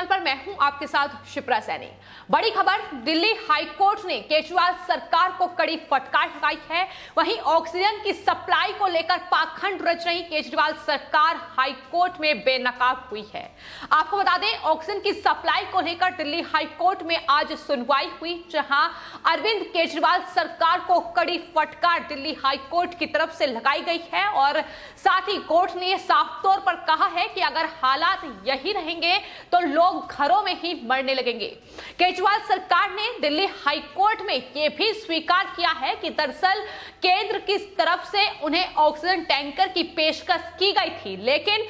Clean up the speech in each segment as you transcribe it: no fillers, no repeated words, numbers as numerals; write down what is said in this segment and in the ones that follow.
पर मैं हूं आपके साथ शिप्रा सैनी। बड़ी खबर, दिल्ली हाईकोर्ट ने केजरीवाल सरकार को कड़ी फटकार लगाई है। वहीं ऑक्सीजन की सप्लाई को लेकर पाखंड रच रही केजरीवाल सरकार हाईकोर्ट में बेनकाब हुई है। आपको बता दें, ऑक्सीजन की सप्लाई को लेकर दिल्ली हाईकोर्ट में आज सुनवाई हुई, जहां अरविंद केजरीवाल सरकार को कड़ी फटकार दिल्ली हाईकोर्ट की तरफ से लगाई गई है और साथ ही कोर्ट ने साफ तौर पर कहा है कि अगर हालात यही रहेंगे तो लोग घरों में ही मरने लगेंगे। केजरीवाल सरकार ने दिल्ली हाईकोर्ट में यह भी स्वीकार किया है कि दरअसल केंद्र की तरफ से उन्हें ऑक्सीजन टैंकर की पेशकश की गई थी, लेकिन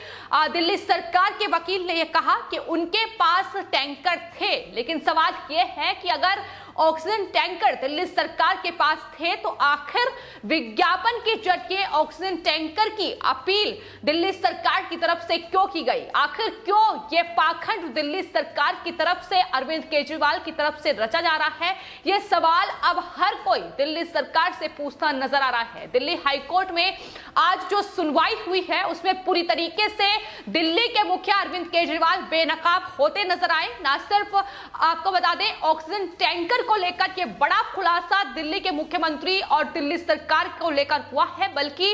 दिल्ली सरकार के वकील ने यह कहा कि उनके पास टैंकर थे। लेकिन सवाल यह है कि अगर ऑक्सीजन टैंकर दिल्ली सरकार के पास थे तो आखिर विज्ञापन के जरिए ऑक्सीजन टैंकर की अपील दिल्ली सरकार की तरफ से क्यों की गई? आखिर क्यों ये पाखंड दिल्ली सरकार की तरफ से अरविंद केजरीवाल की तरफ से रचा जा रहा है? ये सवाल अब हर कोई दिल्ली सरकार से पूछता नजर आ रहा है। दिल्ली हाईकोर्ट में आज जो सुनवाई हुई है उसमें पूरी तरीके से दिल्ली के मुखिया अरविंद केजरीवाल बेनकाब होते नजर आए। ना सिर्फ आपको बता दें, ऑक्सीजन टैंकर को लेकर के बड़ा खुलासा दिल्ली के मुख्यमंत्री और दिल्ली सरकार को लेकर हुआ है, बल्कि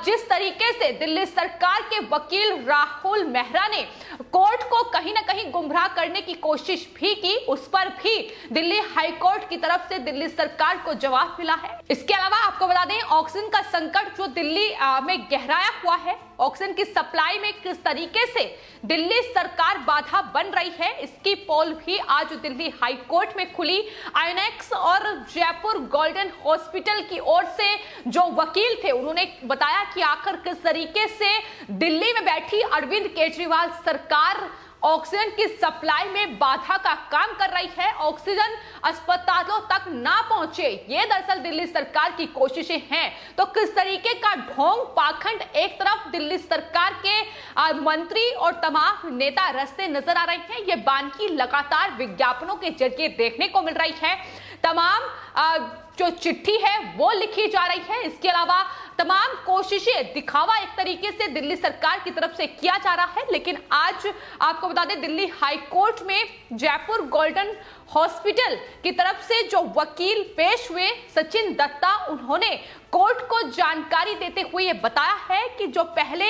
जिस तरीके से दिल्ली सरकार के वकील राहुल मेहरा ने कोर्ट को कहीं ना कहीं गुमराह करने की कोशिश भी की, उस पर भी दिल्ली हाईकोर्ट की तरफ से दिल्ली सरकार को जवाब मिला है। इसके अलावा आपको बता दें, ऑक्सीजन का संकट जो दिल्ली में गहराया हुआ है, ऑक्सीजन की सप्लाई में किस तरीके से दिल्ली सरकार बाधा बन रही है, इसकी पोल भी आज दिल्ली हाईकोर्ट में खुली। आईएनएक्स और जयपुर गोल्डन हॉस्पिटल की ओर से जो वकील थे उन्होंने बताया कि आखिर किस तरीके से दिल्ली में बैठी अरविंद केजरीवाल सरकार ऑक्सीजन की सप्लाई में बाधा का काम कर रही है, ऑक्सीजन अस्पतालों तक ना पहुंचे, ये दरअसल दिल्ली सरकार की कोशिशें हैं। तो किस तरीके का ढोंग पाखंड एक तरफ दिल्ली सरकार के मंत्री और तमाम नेता रचते नजर आ रहे हैं, ये बानगी लगातार विज्ञापनों के जरिए देखने को मिल रही है। तमाम जो चिट्ठी है वो लिखी जा रही है। इसके अलावा तमाम कोशिशें दिखावा एक तरीके से दिल्ली सरकार की तरफ से किया जा रहा है। लेकिन आज आपको बता दें, दिल्ली हाईकोर्ट में जयपुर गोल्डन हॉस्पिटल की तरफ से जो वकील पेश हुए सचिन दत्ता, उन्होंने कोर्ट को जानकारी देते हुए ये बताया है कि जो पहले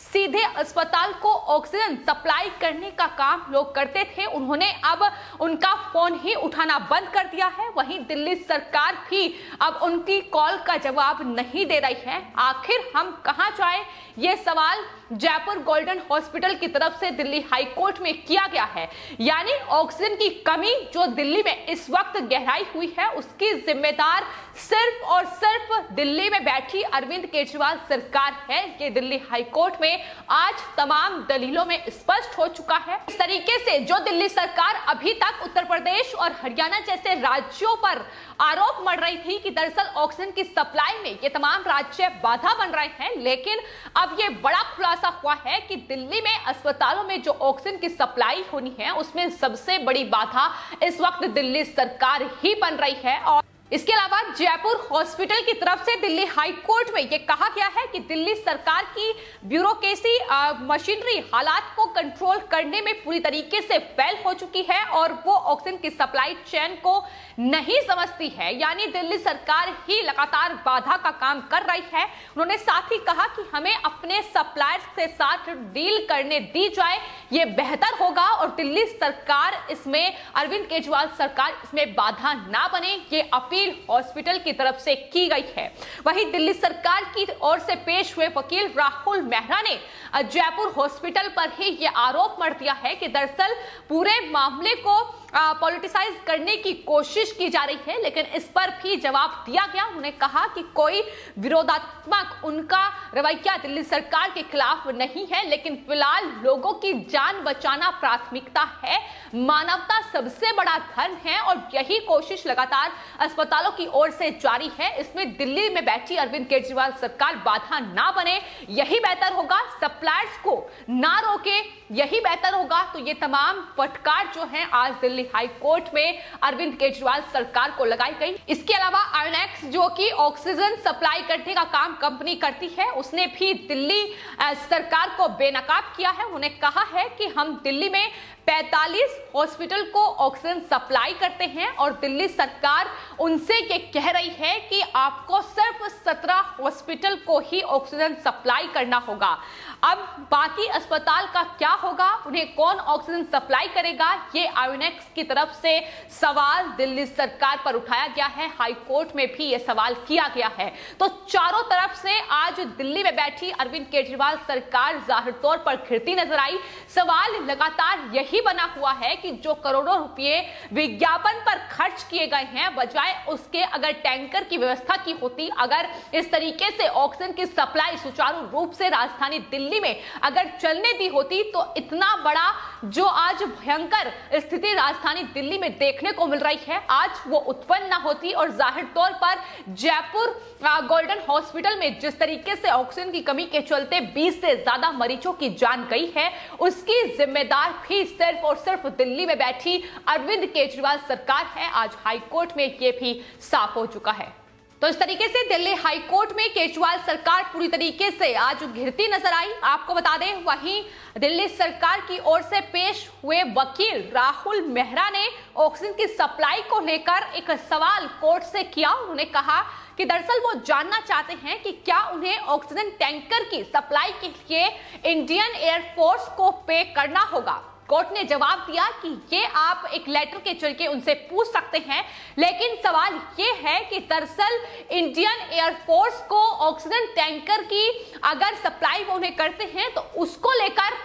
सीधे अस्पताल को ऑक्सीजन सप्लाई करने का काम लोग करते थे, उन्होंने अब उनका फोन ही उठाना बंद कर दिया है। वहीं दिल्ली सरकार भी अब उनकी कॉल का जवाब नहीं दे रही है। आखिर हम कहां जाएं, ये सवाल जयपुर गोल्डन हॉस्पिटल की तरफ से दिल्ली हाईकोर्ट में किया गया है। यानी ऑक्सीजन की कमी जो दिल्ली में इस वक्त गहराई हुई है, उसकी जिम्मेदार सिर्फ और सिर्फ दिल्ली में बैठी अरविंद केजरीवाल सरकार है। ये दिल्ली हाईकोर्ट में आज तमाम दलीलों में स्पष्ट हो चुका है। इस तरीके से जो दिल्ली सरकार अभी तक उत्तर प्रदेश और हरियाणा जैसे राज्यों पर आरोप मढ़ रही थी कि दरअसल ऑक्सीजन की सप्लाई में ये तमाम राज्य बाधा बन रहे हैं, लेकिन अब ये बड़ा खुलासा हुआ है कि दिल्ली में अस्पतालों में जो ऑक्सीजन की सप्लाई होनी है उसमें सबसे बड़ी बाधा इस वक्त दिल्ली सरकार ही बन रही है। और इसके अलावा जयपुर हॉस्पिटल की तरफ से दिल्ली हाईकोर्ट में यह कहा गया है कि दिल्ली सरकार की ब्यूरोक्रेसी मशीनरी हालात को कंट्रोल करने में पूरी तरीके से फेल हो चुकी है और वो ऑक्सीजन की सप्लाई चेन को नहीं समझती है। यानी दिल्ली सरकार ही लगातार बाधा का काम कर रही है। उन्होंने साथ ही कहा कि हमें अपने सप्लायर्स के साथ डील करने दी जाए, ये बेहतर होगा और दिल्ली सरकार इसमें, अरविंद केजरीवाल सरकार इसमें बाधा ना बने, ये अपील हॉस्पिटल की तरफ से की गई है। वहीं दिल्ली सरकार की ओर से पेश हुए वकील राहुल मेहरा ने जयपुर हॉस्पिटल पर ही यह आरोप मढ़ दिया है कि दरअसल पूरे मामले को पॉलिटिसाइज करने की कोशिश की जा रही है, लेकिन इस पर भी जवाब दिया गया। उन्होंने कहा कि कोई विरोधात्मक उनका रवैया दिल्ली सरकार के खिलाफ नहीं है, लेकिन फिलहाल लोगों की जान बचाना प्राथमिकता है, मानवता सबसे बड़ा धर्म है और यही कोशिश लगातार अस्पतालों की ओर से जारी है। इसमें दिल्ली में बैठी अरविंद केजरीवाल सरकार बाधा ना बने, यही बेहतर होगा, सप्लायर्स को ना रोके, यही बेहतर होगा। तो ये तमाम फटकार जो है आज दिल्ली हाई कोर्ट में अरविंद केजरीवाल सरकार को लगाई गई। इसके अलावा आईएनएक्स जो कि ऑक्सीजन सप्लाई करने का काम कंपनी करती है, उसने भी दिल्ली सरकार को बेनकाब किया है। उन्होंने कहा है कि हम दिल्ली में 45 हॉस्पिटल को ऑक्सीजन सप्लाई करते हैं और दिल्ली सरकार उनसे ये कह रही है कि आपको सिर्फ 17 हॉस्पिटल को ही ऑक्सीजन सप्लाई करना होगा। अब बाकी अस्पताल का क्या होगा, उन्हें कौन ऑक्सीजन सप्लाई करेगा, ये आयोनेक्स की तरफ से सवाल दिल्ली सरकार पर उठाया गया है। हाई कोर्ट में भी ये सवाल किया गया है। तो चारों तरफ से आज दिल्ली में बैठी अरविंद केजरीवाल सरकार जाहिर तौर पर घिरती नजर आई। सवाल लगातार यही बना हुआ है कि जो करोड़ों रुपए विज्ञापन पर खर्च किए गए हैं, बजाय उसके अगर टैंकर की व्यवस्था की होती, अगर इस तरीके से ऑक्सीजन की सप्लाई सुचारू रूप से राजधानी दिल्ली में अगर चलने दी होती, तो इतना बड़ा जो आज भयंकर स्थिति राजधानी दिल्ली में देखने को मिल रही है, आज वो उत्पन्न ना होती। और जाहिर तौर पर जयपुर गोल्डन हॉस्पिटल में जिस तरीके से ऑक्सीजन की कमी के चलते 20 से ज्यादा मरीजों की जान गई है, उसकी जिम्मेदार भी सिर्फ और सिर्फ दिल्ली में बैठी अरविंद केजरीवाल सरकार है। आज हाईकोर्ट में यह भी साफ हो चुका है। तो इस तरीके से दिल्ली हाईकोर्ट में केजरीवाल सरकार पूरी तरीके से आज घिरती नजर आई। आपको बता दें, वहीं दिल्ली सरकार की ओर से पेश हुए वकील राहुल मेहरा ने ऑक्सीजन की सप्लाई को लेकर एक सवाल कोर्ट से किया। उन्होंने कहा कि दरअसल वो जानना चाहते हैं कि क्या उन्हें ऑक्सीजन टैंकर की सप्लाई के लिए इंडियन एयरफोर्स को पे करना होगा। कोर्ट ने जवाब दिया कि ये आप एक लेटर के जरिए उनसे पूछ सकते हैं, लेकिन सवाल ये है कि दरअसल इंडियन एयरफोर्स को ऑक्सीजन टैंकर की अगर सप्लाई वो उन्हें करते हैं तो उसको लेकर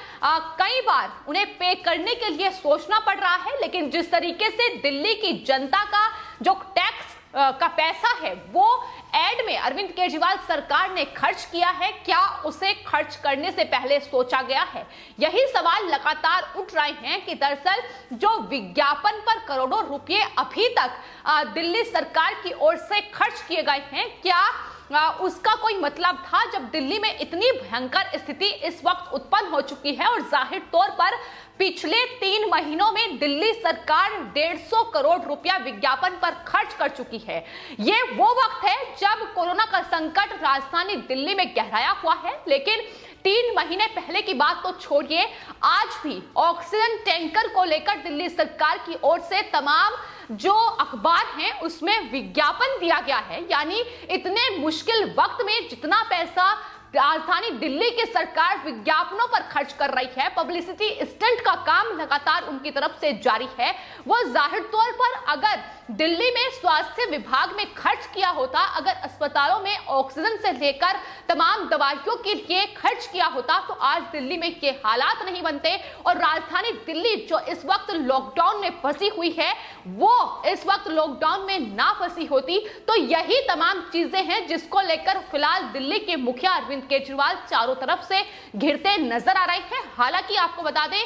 कई बार उन्हें पे करने के लिए सोचना पड़ रहा है। लेकिन जिस तरीके से दिल्ली की जनता का जो टैक्स का पैसा है वो एड में अरविंद केजरीवाल सरकार ने खर्च किया है, क्या उसे खर्च करने से पहले सोचा गया है। यही सवाल लगातार उठ रहे हैं कि दरअसल जो विज्ञापन पर करोड़ों रुपए अभी तक दिल्ली सरकार की ओर से खर्च किए गए हैं, क्या उसका कोई मतलब था, जब दिल्ली में इतनी भयंकर स्थिति इस वक्त उत्पन्न हो चुकी है। और जाहिर तौर पर पिछले 3 महीनों में दिल्ली सरकार 150 करोड़ रुपया विज्ञापन पर खर्च कर चुकी है। ये वो वक्त है जब कोरोना का संकट राजधानी दिल्ली में गहराया हुआ है। लेकिन 3 महीने पहले की बात तो छोड़िए, आज भी ऑक्सीजन टैंकर को लेकर दिल्ली सरकार की ओर से तमाम जो अखबार हैं उसमें विज्ञापन दिया गया है। यानी इतने मुश्किल वक्त में जितना पैसा राजधानी दिल्ली की सरकार विज्ञापनों पर खर्च कर रही है, पब्लिसिटी स्टंट का काम लगातार उनकी तरफ से जारी है। वो जाहिर तौर पर अगर दिल्ली में स्वास्थ्य विभाग में खर्च किया होता, अगर अस्पतालों में ऑक्सीजन से लेकर तमाम दवाइयों के लिए खर्च किया होता, तो आज दिल्ली में ये हालात नहीं बनते। और राजधानी दिल्ली जो इस वक्त लॉकडाउन में फंसी हुई है, वो इस वक्त लॉकडाउन में ना फंसी होती। तो यही तमाम चीजें हैं जिसको लेकर फिलहाल दिल्ली के मुखिया अरविंद केजरीवाल चारों तरफ से घिरते नजर आ रहे हैं। हालांकि आपको बता दें,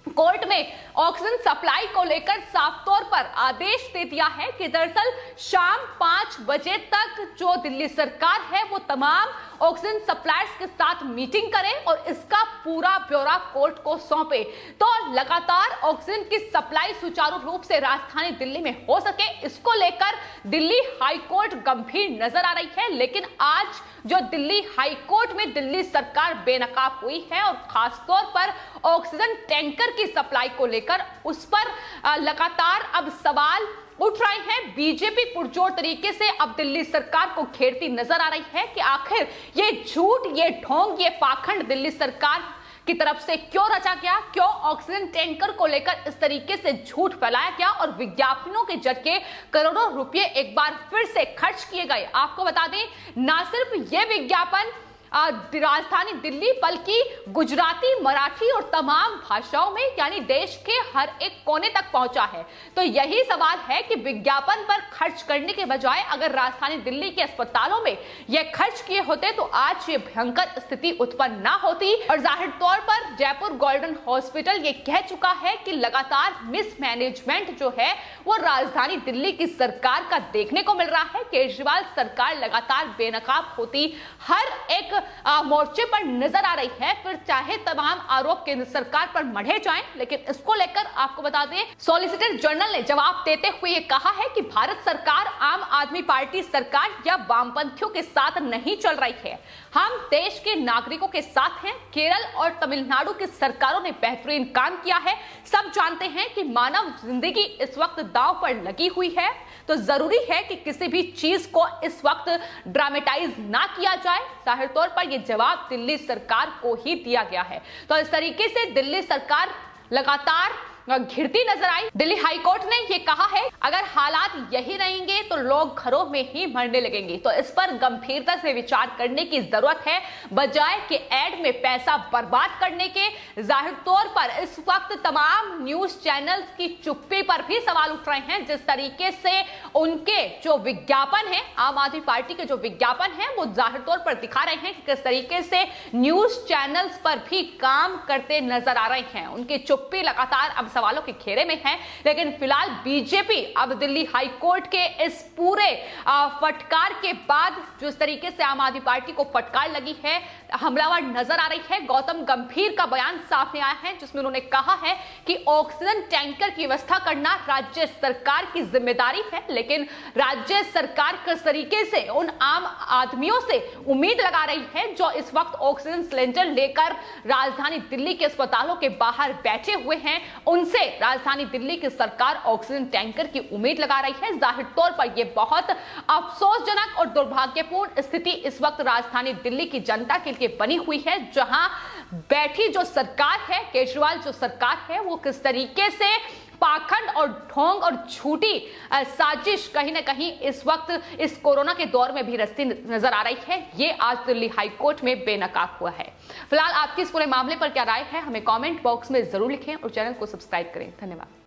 कोर्ट में ऑक्सीजन सप्लाई को लेकर साफ तौर पर आदेश दे दिया है कि दरअसल शाम 5 बजे तक जो दिल्ली सरकार है वो तमाम ऑक्सीजन सप्लायर्स के साथ मीटिंग करे और इसका पूरा ब्यौरा कोर्ट को सौंपे, तो लगातार ऑक्सीजन की सप्लाई सुचारू रूप से राजधानी दिल्ली में हो सके, इसको लेकर दिल्ली हाईकोर्ट गंभीर नजर आ रही है। लेकिन आज जो दिल्ली हाईकोर्ट में दिल्ली सरकार बेनकाब हुई है और खासतौर पर ऑक्सीजन टैंकर की सप्लाई को लेकर उस पर लगातार अब सवाल उठ रहे हैं। बीजेपी पुरजोर तरीके से अब दिल्ली सरकार को घेरती नजर आ रही है कि आखिर ये झूठ, ये ढोंग, ये पाखंड दिल्ली सरकार की तरफ से क्यों रचा गया, क्यों ऑक्सीजन टैंकर को लेकर इस तरीके से झूठ फैलाया गया और विज्ञापनों के जरिए करोड़ों रुपए एक बार फिर से खर्च किए गए। आपको बता दें, ना सिर्फ ये विज्ञापन राजधानी दिल्ली बल्कि गुजराती, मराठी और तमाम भाषाओं में यानी देश के हर एक कोने तक पहुंचा है। तो यही सवाल है कि विज्ञापन पर खर्च करने के बजाय अगर राजधानी दिल्ली के अस्पतालों में यह खर्च किए होते तो आज ये भयंकर स्थिति उत्पन्न ना होती। और जाहिर तौर पर जयपुर गोल्डन हॉस्पिटल ये कह चुका है कि लगातार मिसमैनेजमेंट जो है वो राजधानी दिल्ली की सरकार का देखने को मिल रहा है। केजरीवाल सरकार लगातार बेनकाब होती, हर एक मोर्चे पर नजर आ रही है। फिर चाहे तमाम आरोप केंद्र सरकार पर मढ़े जाएं, लेकिन इसको लेकर आपको बता दें, सॉलिसिटर जनरल ने जवाब देते हुए ये कहा है कि भारत सरकार आम आदमी पार्टी सरकार या वामपंथियों के साथ नहीं चल रही है। हम देश के नागरिकों के साथ हैं। केरल और तमिलनाडु की सरकारों ने बेहतरीन काम किया है। सब जानते हैं कि मानव जिंदगी इस वक्त दांव पर लगी हुई है, तो जरूरी है कि किसी भी चीज को इस वक्त ड्रामेटाइज ना किया जाए। जाहिर तौर पर यह जवाब दिल्ली सरकार को ही दिया गया है। तो इस तरीके से दिल्ली सरकार लगातार घिरती नजर आई। दिल्ली हाईकोर्ट ने यह कहा है अगर हालात यही रहेंगे तो लोग घरों में ही मरने लगेंगे, तो इस पर गंभीरता से विचार करने की जरूरत है, बजाय कि एड में पैसा बर्बाद करने के। जाहिर तौर पर इस वक्त तमाम न्यूज चैनल्स की चुप्पी पर भी सवाल उठ रहे हैं। जिस तरीके से उनके जो विज्ञापन है, आम आदमी पार्टी के जो विज्ञापन है, वो जाहिर तौर पर दिखा रहे हैं कि किस तरीके से न्यूज चैनल्स पर भी काम करते नजर आ रहे हैं। उनकी चुप्पी लगातार अब सवालों के घेरे में है। लेकिन फिलहाल बीजेपी अब दिल्ली हाईकोर्ट के इस पूरे फटकार के बाद जिस तरीके से आम आदमी पार्टी को फटकार लगी है, हमलावर नजर आ रही है। गौतम गंभीर का बयान सामने आया है जिसमें उन्होंने कहा है कि ऑक्सीजन टैंकर की व्यवस्था करना राज्य सरकार की जिम्मेदारी है, लेकिन राज्य सरकार किस तरीके से उन आम आदमियों से उम्मीद लगा रही है जो इस वक्त ऑक्सीजन सिलेंडर लेकर राजधानी दिल्ली के अस्पतालों के बाहर बैठे हुए हैं, उनसे राजधानी दिल्ली की सरकार ऑक्सीजन टैंकर की उम्मीद लगा रही है। जाहिर तौर पर यह बहुत अफसोसजनक और दुर्भाग्यपूर्ण स्थिति इस वक्त राजधानी दिल्ली की जनता के लिए बनी हुई है, जहां बैठी जो सरकार है, केजरीवाल जो सरकार है, वो किस तरीके से पाखंड और ढोंग और झूठी साजिश कहीं ना कहीं इस वक्त इस कोरोना के दौर में भी रचती नजर आ रही है। ये आज दिल्ली हाईकोर्ट में बेनकाब हुआ है। फिलहाल आपकी इस पूरे मामले पर क्या राय है, हमें कमेंट बॉक्स में जरूर लिखें और चैनल को सब्सक्राइब करें। धन्यवाद।